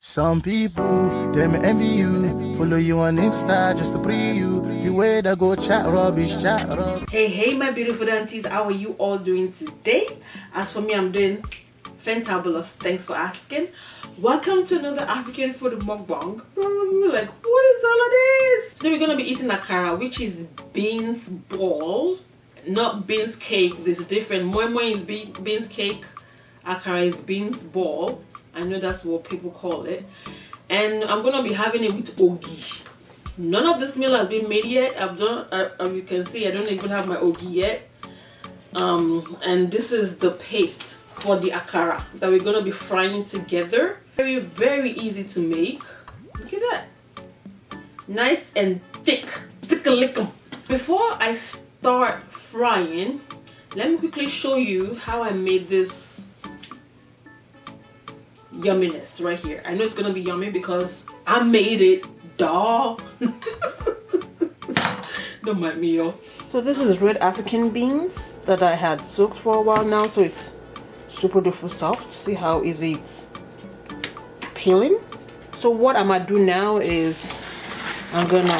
Some people, they may envy you, follow you on Insta just to pre you. The way they go chat rubbish, chat rubbish. Hey my beautiful aunties, how are you all doing today? As for me, I'm doing fantabulous. Thanks for asking. Welcome to another African food mukbang. Like, what is all of this? Today we're gonna be eating akara, which is beans balls, not beans cake. This is different. Moi is beans cake. Akara is beans ball. I know that's what people call it. And I'm gonna be having it with ogi. None of this meal has been made yet. I've done, as you can see, I don't even have my ogi yet. And this is the paste for the akara that we're gonna be frying together. Very, very easy to make. Look at that. Nice and thick. Thick-a-lick-em. Before I start frying, let me quickly show you how I made this yumminess right here. I know it's gonna be yummy because I made it, dawg. Don't mind me, yo. So this is red African beans that I had soaked for a while now, so it's super duper soft. See how easy it's peeling. So what I'm gonna do now is I'm gonna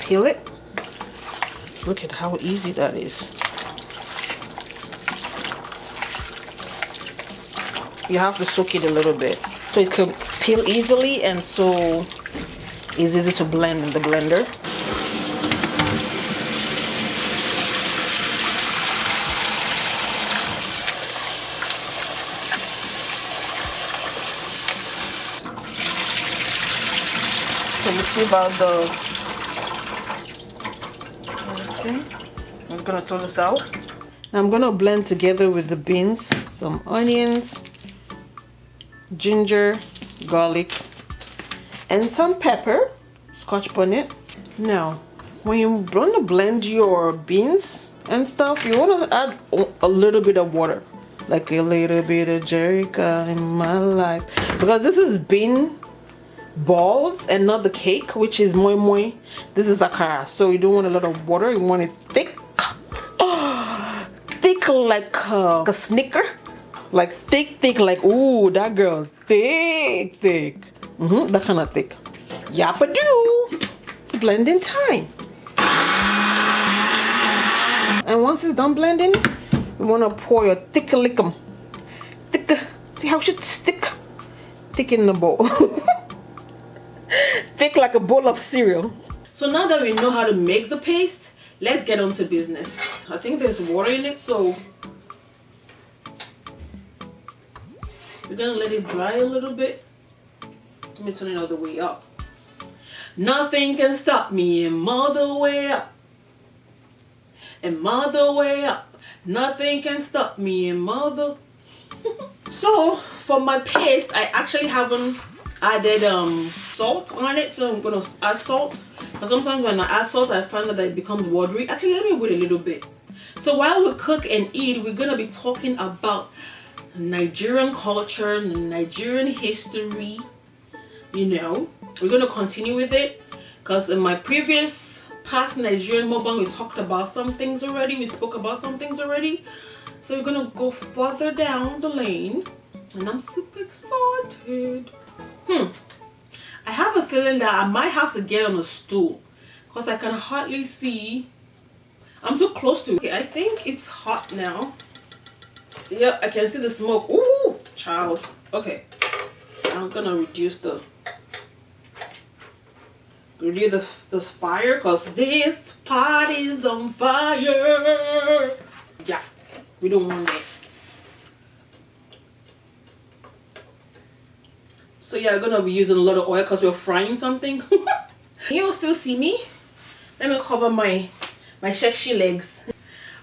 peel it. Look at how easy that is. You have to soak it a little bit so it can peel easily, and so it's easy to blend in the blender. So let's see about the, I'm gonna throw this out. I'm gonna blend together with the beans some onions, ginger, garlic, and some pepper, scotch bonnet. Now when you want to blend your beans and stuff, you want to add a little bit of water, like a little bit of jerrica in my life, because this is bean balls and not the cake, which is moi moi. This is akara, so you don't want a lot of water. You want it thick. Thick like a Snicker. Like thick, like, ooh, that girl, thick. That kind of thick. Yappa-doo. Blending time. And once it's done blending, you want to pour your thick-a-lick-em. See how it's thick? Thick in the bowl. Thick like a bowl of cereal. So now that we know how to make the paste, let's get on to business. I think there's water in it, so we're gonna let it dry a little bit. Let me turn it all the way up. Nothing can stop me, and all the way up. And all the way up. Nothing can stop me, and all the... So for my paste, I actually haven't added salt on it, so I'm gonna add salt. But sometimes when I add salt, I find that it becomes watery. Actually, let me wait a little bit. So while we cook and eat, we're gonna be talking about Nigerian culture, Nigerian history. You know, we're gonna continue with it because in my past Nigerian mukbang, we talked about some things already. We spoke about some things already. So we're gonna go further down the lane, and I'm super excited. I have a feeling that I might have to get on a stool because I can hardly see. I'm too close to it. Okay, I think it's hot now. Yeah, I can see the smoke. Ooh, child. Okay, I'm gonna reduce the fire because this pot is on fire. Yeah, we don't want that. So yeah, I'm gonna be using a lot of oil because we're frying something. You'll still see me. Let me cover my sexy legs.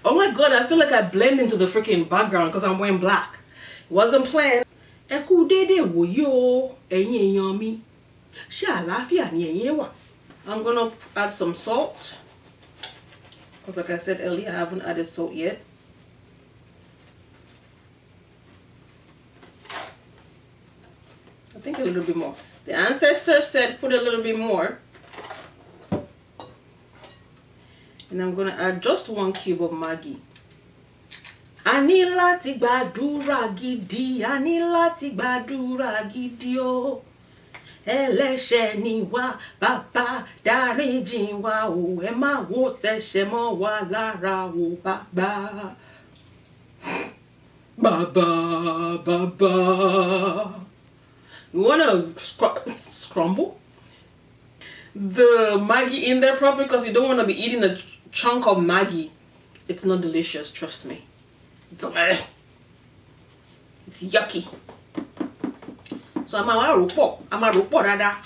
Oh my god, I feel like I blend into the freaking background because I'm wearing black. It wasn't planned. I'm gonna add some salt. Because like I said earlier, I haven't added salt yet. I think a little bit more. The ancestor said put a little bit more. And I'm gonna add just 1 cube of Maggi. A ní láti gbàdúrà gidi, a ní láti gbàdúrà gidi o. ẹlẹ́ṣẹ̀ ni wá bàbá dáríjì wá o ẹ má wo tẹ̀ṣẹ̀ mọ́ wa lára o bàbá. Baba. You wanna scramble the Maggie in there properly because you don't want to be eating a chunk of Maggie. It's not delicious, trust me. It's yucky. So I'm a rupo dada.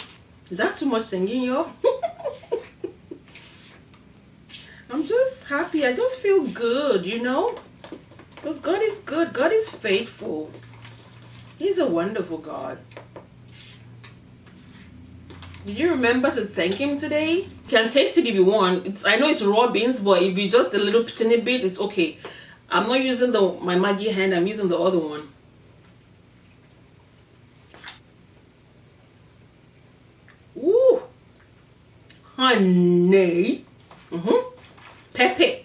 Is that too much singing, yo? I'm just happy. I just feel good, you know? Because God is good. God is faithful. He's a wonderful God. Did you remember to thank him today? You can taste it if you want. I know it's raw beans, but if you just a little tiny bit, it's okay. I'm not using my Maggie hand. I'm using the other one. Ooh, honey. Pepper.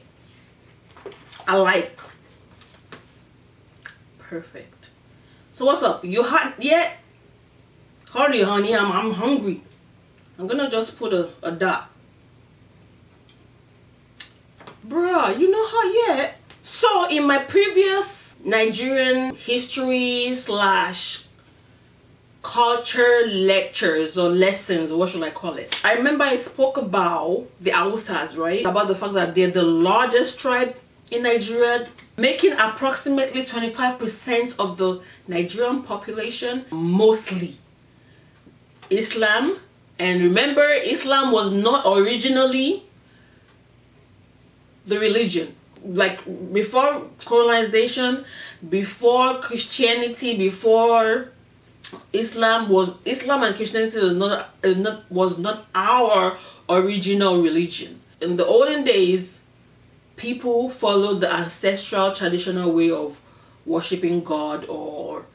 I like. Perfect. So what's up? You hot yet? Hurry, honey. I'm hungry. I'm gonna just put a dot. Bruh, you know hot yet? So in my previous Nigerian history / culture lectures or lessons, or what should I call it? I remember I spoke about the Hausas, right? About the fact that they're the largest tribe in Nigeria, making approximately 25% of the Nigerian population, mostly Islam. And remember, Islam was not originally the religion. Like before colonization, before Christianity, before Islam and Christianity was not our original religion. In the olden days, people followed the ancestral traditional way of worshiping God or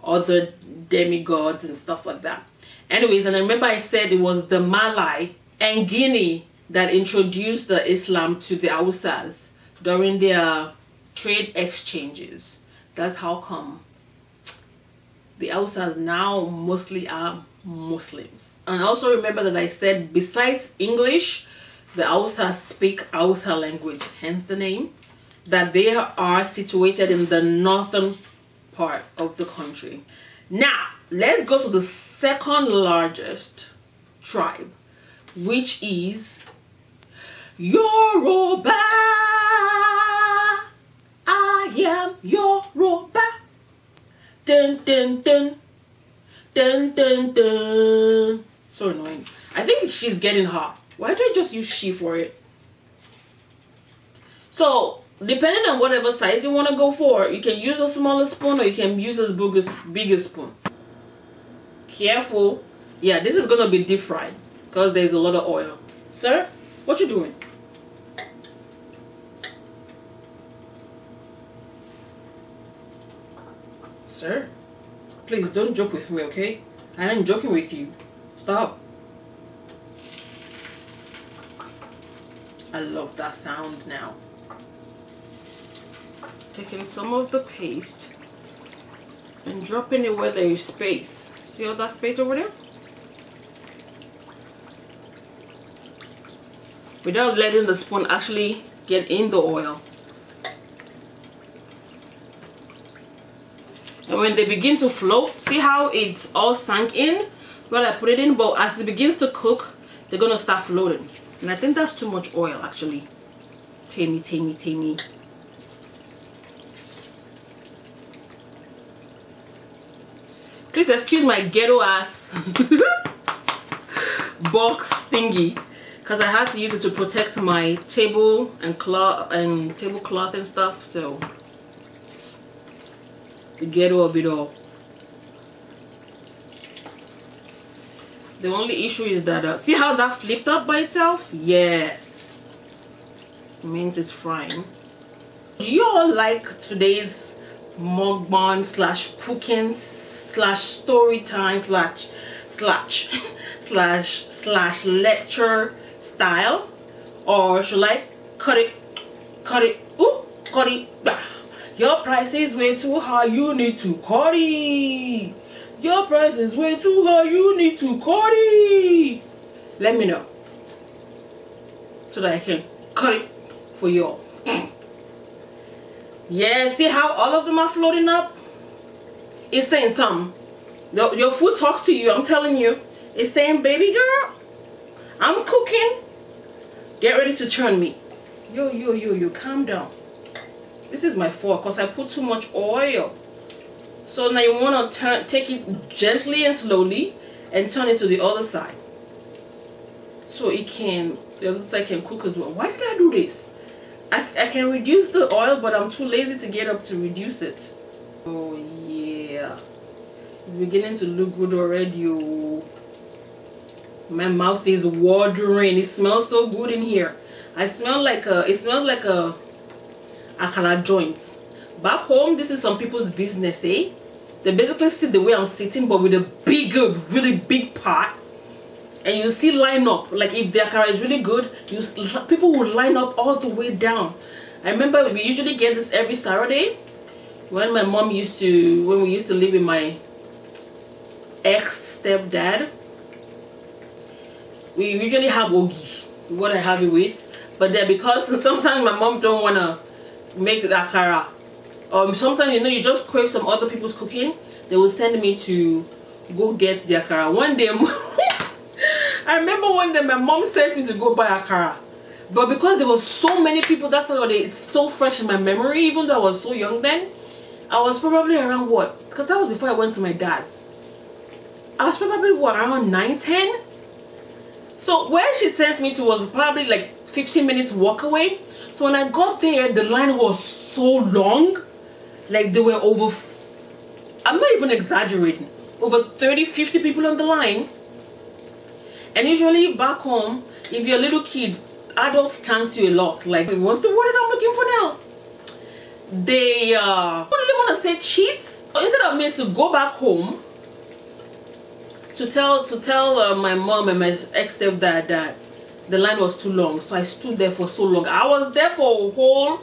other demigods and stuff like that. Anyways, and I remember I said it was the Malay and Guinea that introduced the Islam to the Hausas during their trade exchanges. That's how come the Hausas now mostly are Muslims. And also remember that I said besides English, the Hausas speak Hausa language, hence the name, that they are situated in the northern part of the country. Now, let's go to the second largest tribe, which is Yoruba. I am Yoruba. Dun dun dun. Dun dun dun. So annoying. I think she's getting hot. Why do I just use she for it? So, depending on whatever size you want to go for, you can use a smaller spoon or you can use a bigger spoon. Careful. Yeah, this is going to be deep fried because there's a lot of oil. Sir, what you doing? Sir, please don't joke with me, okay? I ain't joking with you. Stop. I love that sound now. Taking some of the paste and dropping it where there is space. See all that space over there? Without letting the spoon actually get in the oil. And when they begin to float, see how it's all sunk in? Well, I put it in, but as it begins to cook, they're gonna start floating. And I think that's too much oil actually. Tammy. Please excuse my ghetto ass box thingy, because I had to use it to protect my table and tablecloth and stuff. So the ghetto of it all. The only issue is that see how that flipped up by itself? Yes, it means it's frying. Do you all like today's mukbang / cooking / story time / lecture style, or should I cut it? Ooh, cut it. Your price is way too high. You need to cut it. Your price is way too high. You need to cut it. Let me know so that I can cut it for y'all. Yeah, see how all of them are floating up? It's saying something. Your food talks to you. I'm telling you. It's saying, baby girl, I'm cooking. Get ready to turn me. Yo, calm down. This is my fault because I put too much oil. So now you want to take it gently and slowly and turn it to the other side. So the other side can cook as well. Why did I do this? I can reduce the oil, but I'm too lazy to get up to reduce it. Oh yeah. It's beginning to look good already. Oh. My mouth is watering. It smells so good in here. It smells like a Akara joint. Back home, this is some people's business, eh? They basically sit the way I'm sitting, but with a bigger, really big pot. And you see line up. Like if the Akara is really good, people will line up all the way down. I remember we usually get this every Saturday when when we used to live with my ex-stepdad. We usually have ogi, what I have it with. But then because sometimes my mom don't want to make the Akara, sometimes you just crave some other people's cooking, they will send me to go get the Akara. One day I remember one day my mom sent me to go buy Akara, but because there was so many people, that's why it's so fresh in my memory. Even though I was so young then, I was probably around what, because that was before I went to my dad's. I was probably what, around 9, 10. So where she sent me to was probably like 15 minutes walk away. So when I got there, the line was so long. Like there were over, I'm not even exaggerating, over 30, 50 people on the line. And usually back home, if you're a little kid, adults chance you a lot. Like, what's the word that I'm looking for now? They, what do they want to say, cheat? So instead of me to go back home to tell my mom and my ex-stepdad that the line was too long, so I stood there for so long. I was there for a whole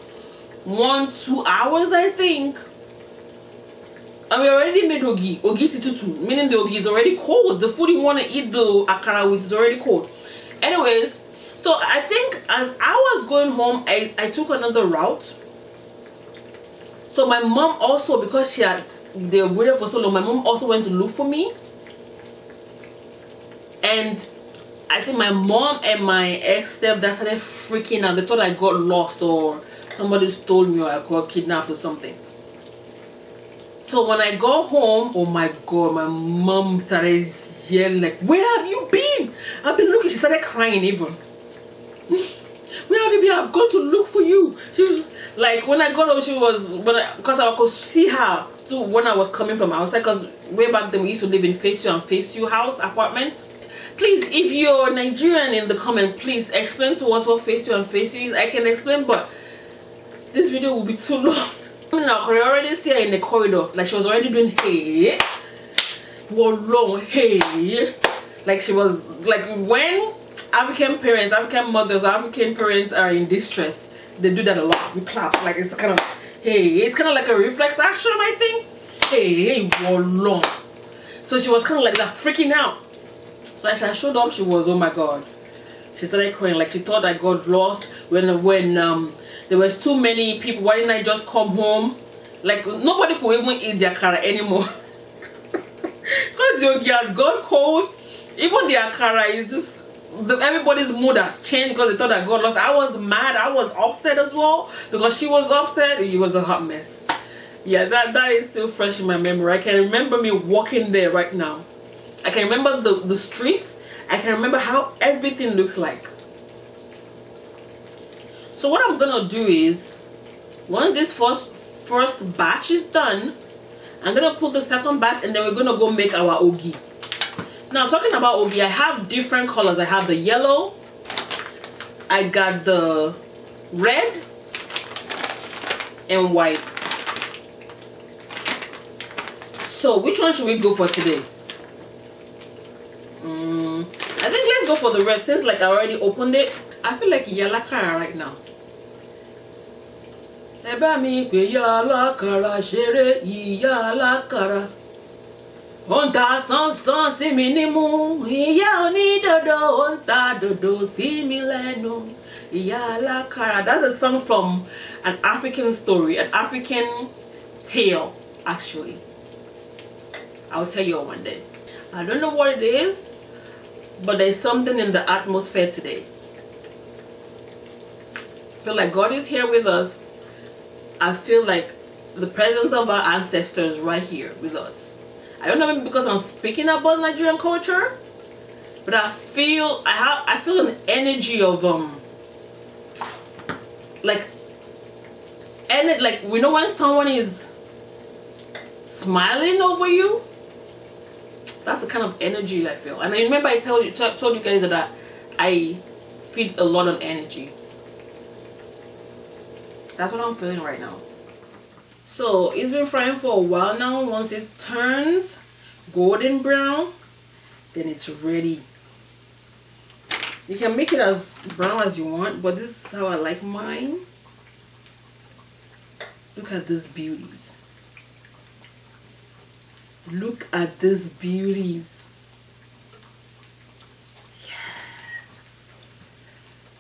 1-2 hours, I think. And we already made ogi titutu, meaning the ogi is already cold. The food you want to eat the akara with is already cold. Anyways, so I think as I was going home, I took another route. So my mom also, because they waited for so long, my mom also went to look for me. And I think my mom and my ex-stepdad started freaking out. They thought I got lost or somebody stole me or I got kidnapped or something. So when I got home, oh my god, my mom started yelling like, where have you been? I've been looking. She started crying even. Where have you been? I've gone to look for you. She was like, when I got home, she was, because I could see her when I was coming from outside, because way back then we used to live in phase 2 and phase 2 house apartments. Please, if you're Nigerian in the comment, please explain to us what phase 2 and phase 3 is. I can explain, but this video will be too long. Now, I already see her in the corridor, like she was already doing hey, long hey, like she was like when African parents, African mothers, African parents are in distress, they do that a lot. We clap, like it's kind of hey, it's kind of like a reflex action, I think. Hey, long. So she was kind of like that, freaking out. So as I showed up, she was, oh my god, she started crying like she thought I got lost when there was too many people. Why didn't I just come home? Like nobody could even eat their akara anymore because the ogi has gone cold. Even the akara is just everybody's mood has changed because they thought I got lost. I was mad, I was upset as well because she was upset. It was a hot mess. Yeah, that is still fresh in my memory. I can remember me walking there right now. I can remember the streets. I can remember how everything looks like. So what I'm gonna do is, when this first batch is done, I'm gonna put the second batch and then we're gonna go make our ogi. Now talking about ogi, I have different colors. I have the yellow, I got the red and white. So which one should we go for today? I think let's go for the red, since like I already opened it. I feel like Akara right now. Onta son son si minimu, iya oni dodo, onta dodo si mileno, iya la Akara. That's a song from an African story, an African tale, actually. I'll tell you one day. I don't know what it is, but there's something in the atmosphere today. I feel like God is here with us. I feel like the presence of our ancestors right here with us. I don't know, maybe because I'm speaking about Nigerian culture, but I feel an energy of like we know when someone is smiling over you. That's the kind of energy I feel. And I remember I told you guys that I feed a lot of energy. That's what I'm feeling right now. So it's been frying for a while now. Once it turns golden brown, then it's ready. You can make it as brown as you want, but this is how I like mine. Look at these beauties. Look at these beauties. Yes.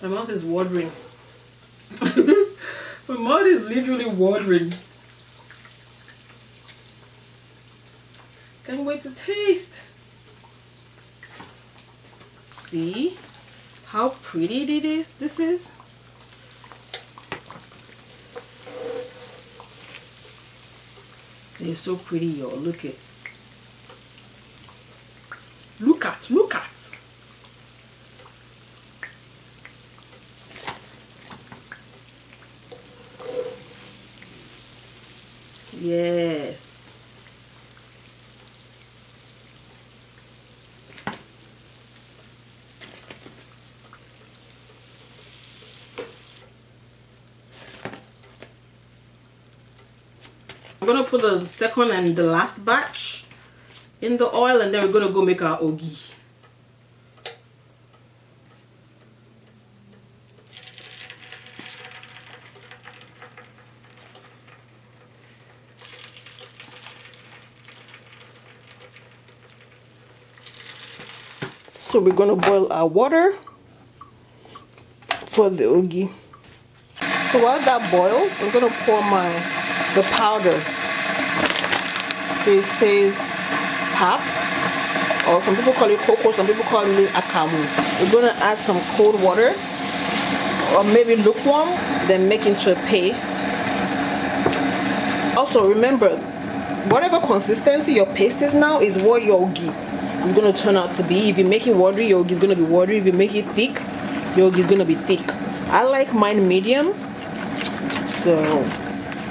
My mouth is watering. My mouth is literally watering. Can't wait to taste. See how pretty it is. This is. They're so pretty, y'all. Look at. Look at. Look at. Yes. I'm gonna put the second and the last batch in the oil, and then we're gonna go make our ogi. So we're gonna boil our water for the ogi. So while that boils, I'm gonna pour the powder. So it says pap, or some people call it cocoa, some people call it akamu. We're gonna add some cold water, or maybe lukewarm, then make into a paste. Also remember, whatever consistency your paste is now is what your ogi is gonna turn out to be. If you make it watery, your ogi is gonna be watery. If you make it thick, your ogi is gonna be thick. I like mine medium. So,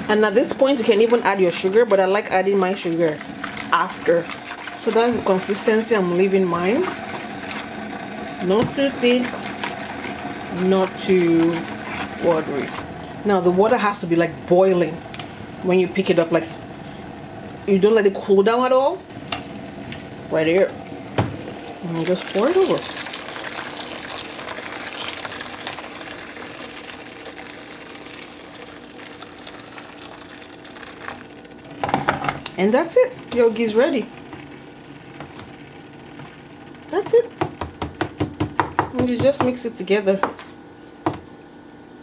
and at this point you can even add your sugar, but I like adding my sugar after. So that's the consistency I'm leaving mine. Not too thick, not too watery. Now the water has to be like boiling when you pick it up. Like, you don't let it cool down at all. Right there. And just pour it over. And that's it. Your ogi is ready. That's it. And you just mix it together.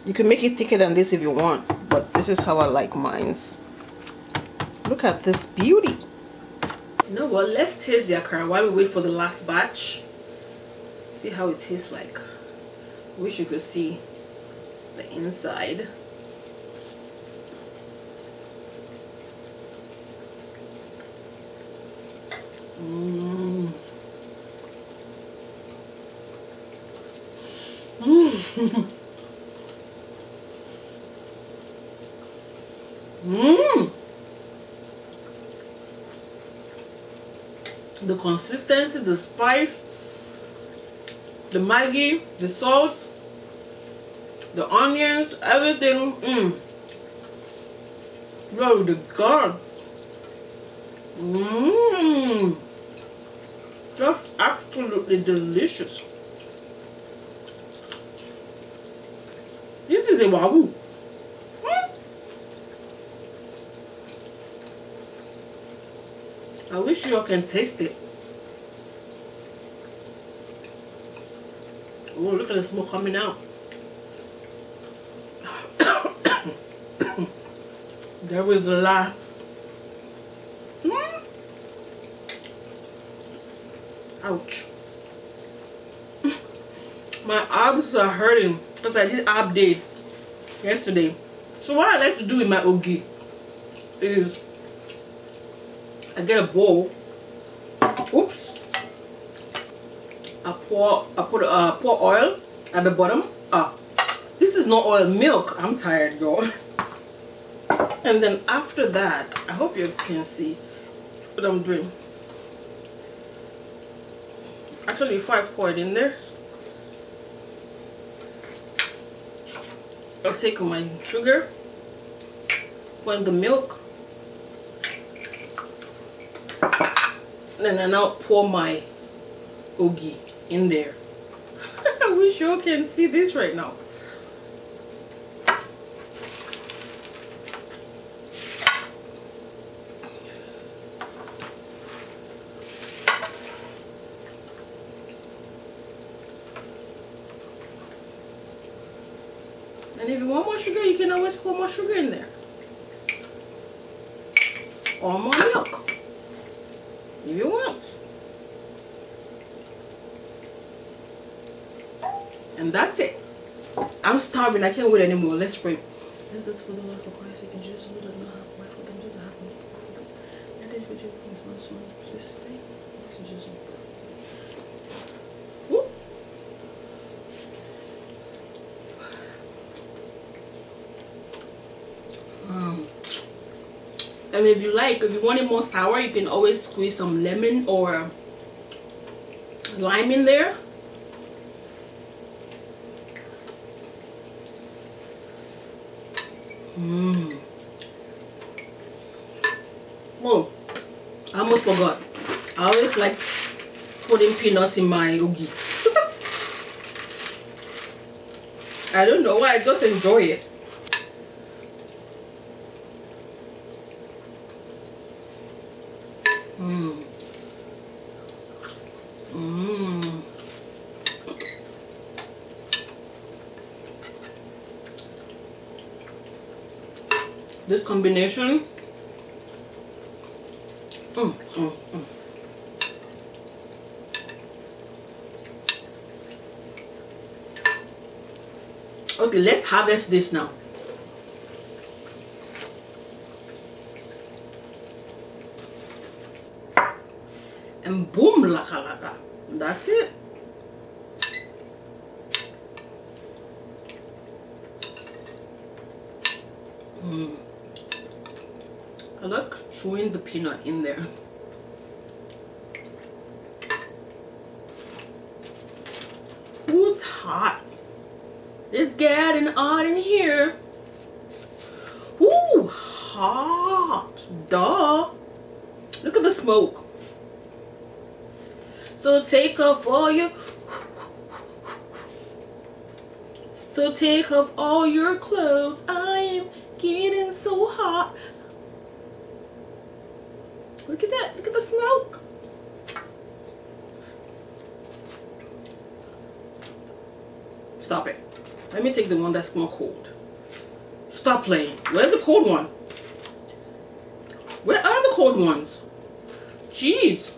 You can make it thicker than this if you want, but this is how I like mine. Look at this beauty. You know what? Let's taste the Akara while we wait for the last batch. See how it tastes like. Wish you could see the inside. Mmm. Mmm. Mmm. The consistency, the spice, the Maggi, the salt, the onions, everything. Mmm. Glory to God. Mmm. Just absolutely delicious. This is a wahoo. I wish you all can taste it. Oh, look at the smoke coming out. There is a lot. Ouch. My abs are hurting because I did ab day yesterday. So what I like to do with my ogi is I get a bowl. Oops. I pour oil at the bottom. This is not oil, milk. I'm tired, y'all. And then after that, I hope you can see what I'm doing. Actually, before I pour it in there, I'll take my sugar, pour in the milk, and then I'll pour my ogi in there. I wish you all can see this right now. And if you want more sugar, you can always pour more sugar in there. Or more milk. If you want. And that's it. I'm starving. I can't wait anymore. Let's pray. Let us for the Lord for Christ. You can just do not have wife for them to happen. And then for Jesus, not so just say. Just whoop. And if you want it more sour, you can always squeeze some lemon or lime in there. Oh, I almost forgot. I always like putting peanuts in my ogi. I don't know why, I just enjoy it. This combination. Okay, let's harvest this now. And boom, laka laka. That's it. I like chewing the peanut in there. Ooh, it's hot. It's getting hot in here. Ooh, hot. Duh. Look at the smoke. So take off all your... So take off all your clothes. I am getting so hot. Look at that. Look at the smoke. Stop it. Let me take the one that's more cold. Stop playing. Where's the cold one? Where are the cold ones? Jeez.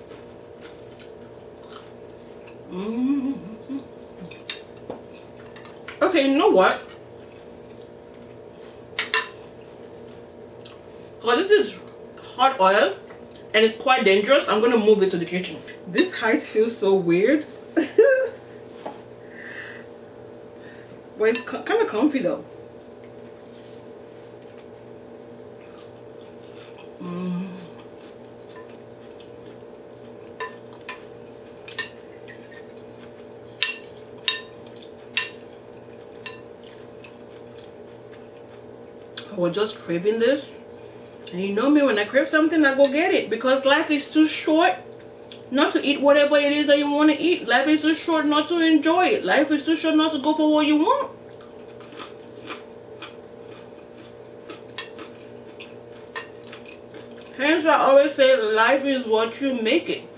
Okay, you know what? Because this is hot oil and it's quite dangerous, I'm gonna move it to the kitchen. This height feels so weird. But it's kind of comfy though. I was just craving this. And you know me, when I crave something, I go get it. Because life is too short not to eat whatever it is that you want to eat. Life is too short not to enjoy it. Life is too short not to go for what you want. Hence, I always say life is what you make it.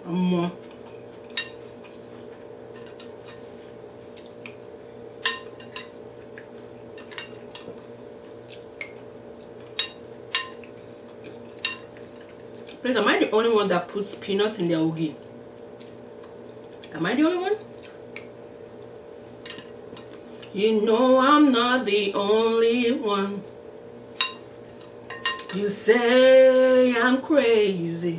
More. Please, am I the only one that puts peanuts in their ogi? Am I the only one? You know I'm not the only one. You say I'm crazy.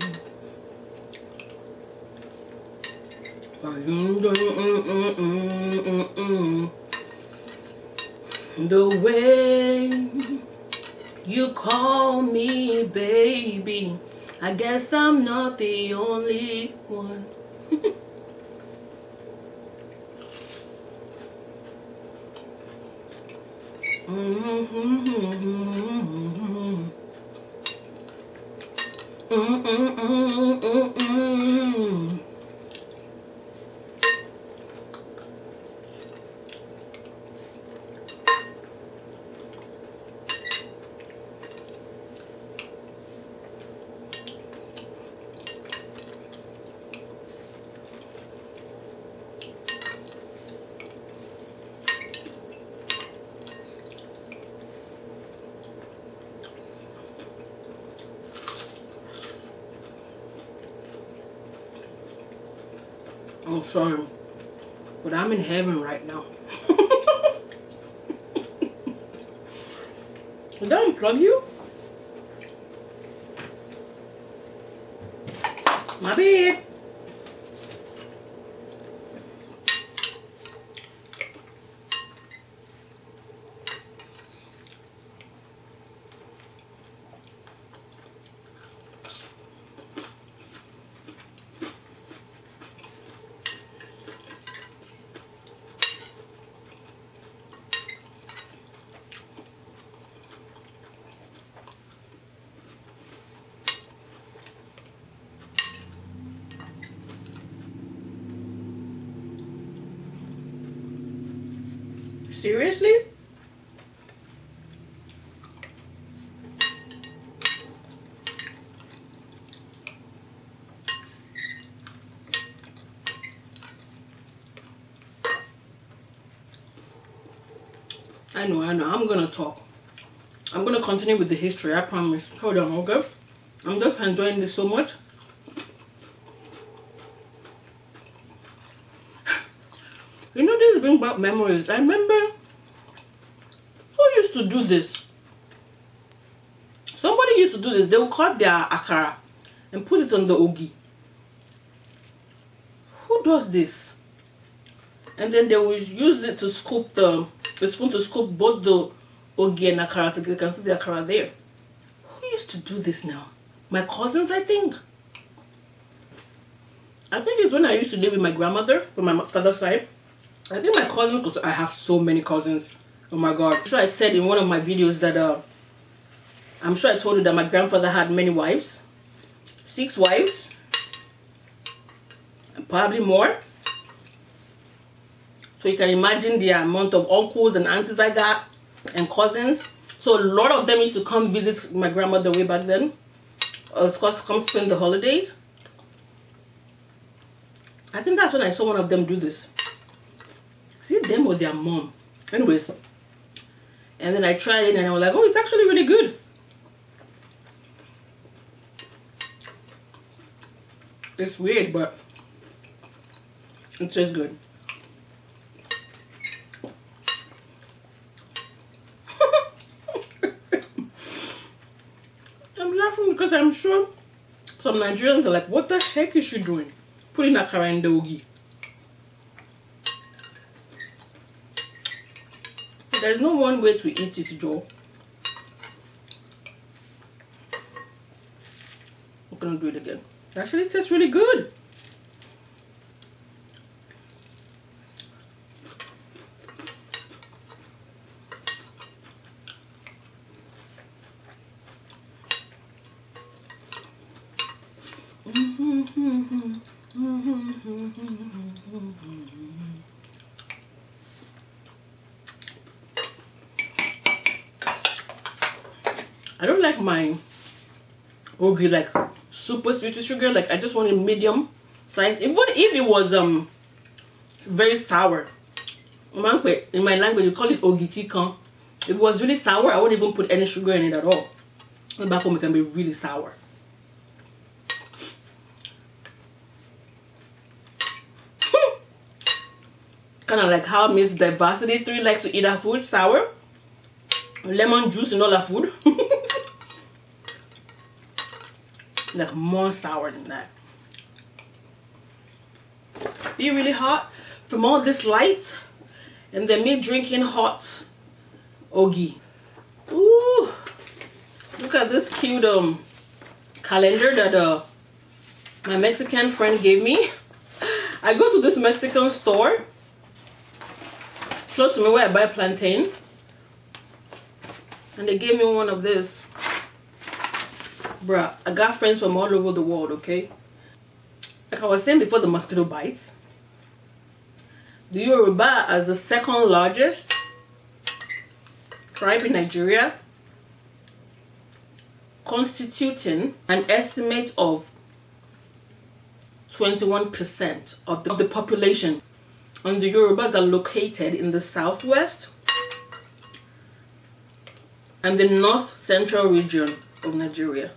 The way you call me baby, I guess I'm not the only one. I'm sorry, but I'm in heaven right now. Did I unplug you? My bad. Seriously? I know. I'm gonna talk. I'm gonna continue with the history, I promise. Hold on, okay? I'm just enjoying this so much. You know, this brings back memories. I remember who used to do this. Somebody used to do this. They would cut their akara and put it on the ogi. Who does this? And then they will use it to scoop the spoon to scoop both the ogi and akara together. You can see the akara there. Who used to do this now? My cousins, I think. I think it's when I used to live with my grandmother from my father's side. I think my cousins, because I have so many cousins. Oh my god. I'm sure I said in one of my videos that I'm sure I told you that my grandfather had many wives. 6 wives. And probably more. So you can imagine the amount of uncles and aunties I got and cousins. So a lot of them used to come visit my grandmother way back then. Of course, come spend the holidays. I think that's when I saw one of them do this. See, them or their mom. Anyways. And then I tried it and I was like, oh, it's actually really good. It's weird, but it tastes good. I'm laughing because I'm sure some Nigerians are like, what the heck is she doing? Putting akara in the ogi. There's no one way to eat it, Joe. I'm gonna do it again. It actually tastes really good. I don't like my ogi like super sweet with sugar. Like I just want a medium size. Even if it was very sour. In my language you call it ogi kikan. If it was really sour, I wouldn't even put any sugar in it at all. But back home it can be really sour. Kind of like how Miss Diversity 3 likes to eat her food sour. Lemon juice in all her food. Like more sour than that. Be really hot from all this light, and then me drinking hot ogi. Ooh, look at this cute calendar that my Mexican friend gave me. I go to this Mexican store close to me where I buy plantain, and they gave me one of this. Bruh, I got friends from all over the world, okay? Like I was saying before the mosquito bites, the Yoruba as the second largest tribe in Nigeria, constituting an estimate of 21% of the population. And the Yorubas are located in the southwest and the north central region of Nigeria.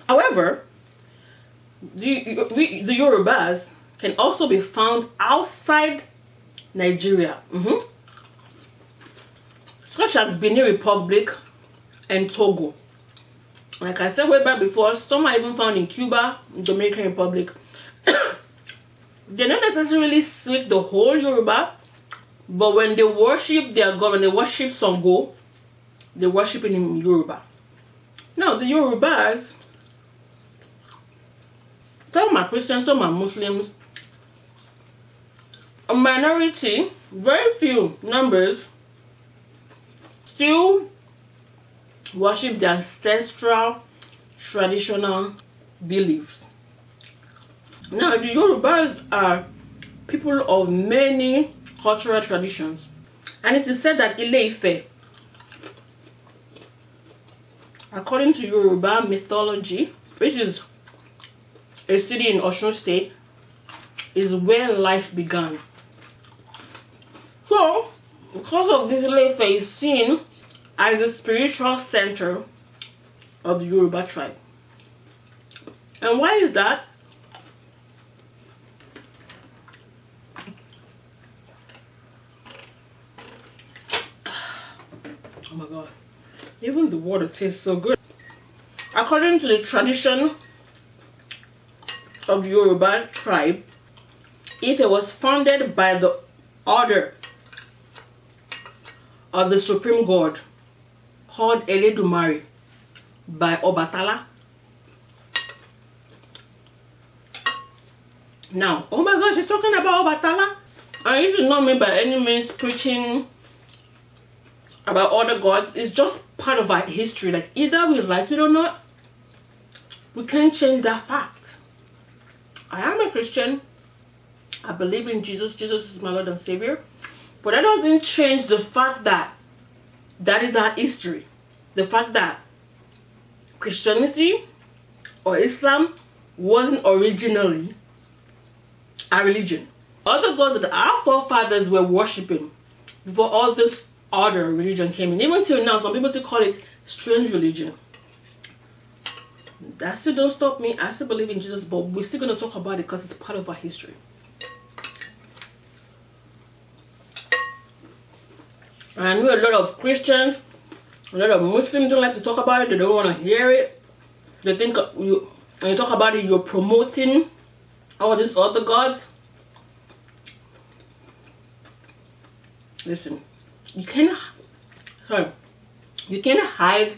However, the Yorubas can also be found outside Nigeria, such as Benin Republic and Togo. Like I said way back before, some are even found in Cuba, Dominican Republic. They don't necessarily speak the whole Yoruba, but when they worship their God, when they worship Sango, they worship in Yoruba. Now, the Yorubas, some are Christians, some are Muslims, a minority, very few numbers, still worship their ancestral traditional beliefs. Now, the Yorubas are people of many cultural traditions, and it is said that Ile-Ife, according to Yoruba mythology, which is a city in Osun State, is where life began. So, because of this, Ile-Ife is seen as the spiritual center of the Yoruba tribe. And why is that? Oh my god, even the water tastes so good. According to the tradition of the Yoruba tribe, Ife was founded by the order of the supreme god called Eledumare by Obatala. Now, oh my gosh, she's talking about Obatala, and this is not me by any means preaching about other gods. It's just part of our history. Like, either we like it or not, we can't change that fact. I am a Christian. I believe in Jesus. Jesus is my Lord and Savior. But that doesn't change the fact that that is our history. The fact that Christianity or Islam wasn't originally a religion. Other gods that our forefathers were worshipping before all this other religion came in. Even till now, some people still call it strange religion. That still don't stop me. I still believe in Jesus, but we're still going to talk about it because it's part of our history. And I know a lot of Christians, a lot of Muslims don't like to talk about it. They don't want to hear it. They think when you talk about it, you're promoting all these other gods. Listen, you can't hide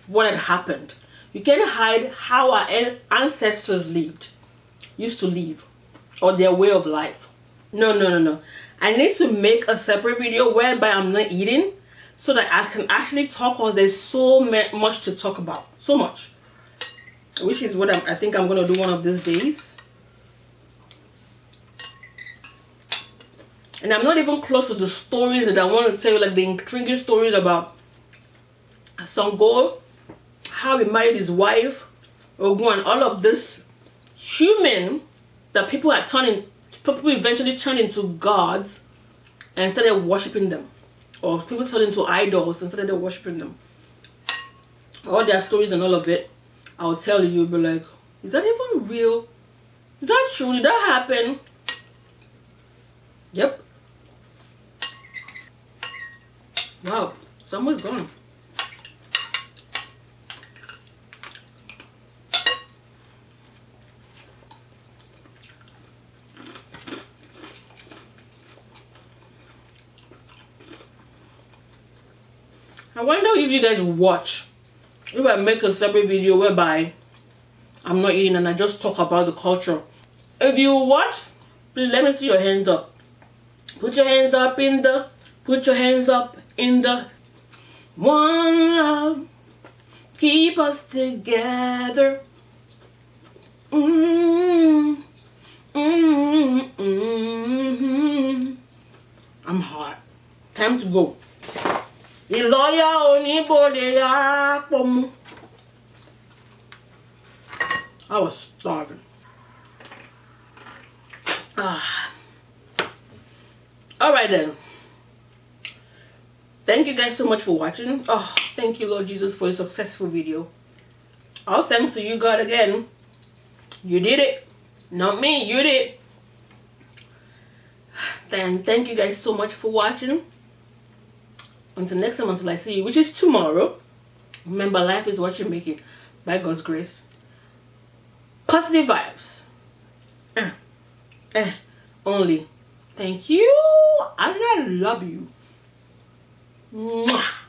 what had happened. You can't hide how our ancestors used to live, or their way of life. No. I need to make a separate video whereby I'm not eating, so that I can actually talk, because there's so much to talk about. So much. Which is what I think I'm going to do one of these days. And I'm not even close to the stories that I want to tell you, like the intriguing stories about Songo, how he married his wife, Ogun, and all of this human that people eventually turned into gods and started worshiping them, or people turned into idols and started worshiping them. All their stories and all of it, I'll tell you. You'll be like, is that even real? Is that true? Did that happen? Yep. Wow, someone's gone. I wonder if you guys watch, if I make a separate video whereby I'm not eating and I just talk about the culture. If you watch, please let me see your hands up. Put your hands up in the, one love, keep us together. I'm hot. Time to go. I was starving. Alright then. Thank you guys so much for watching. Oh, thank you, Lord Jesus, for a successful video. All thanks to you, God, again. You did it. Not me, you did. Then thank you guys so much for watching. Until next time, until I see you, which is tomorrow. Remember, life is what you make it. By God's grace. Positive vibes. Only. Thank you. And I love you. Mwah.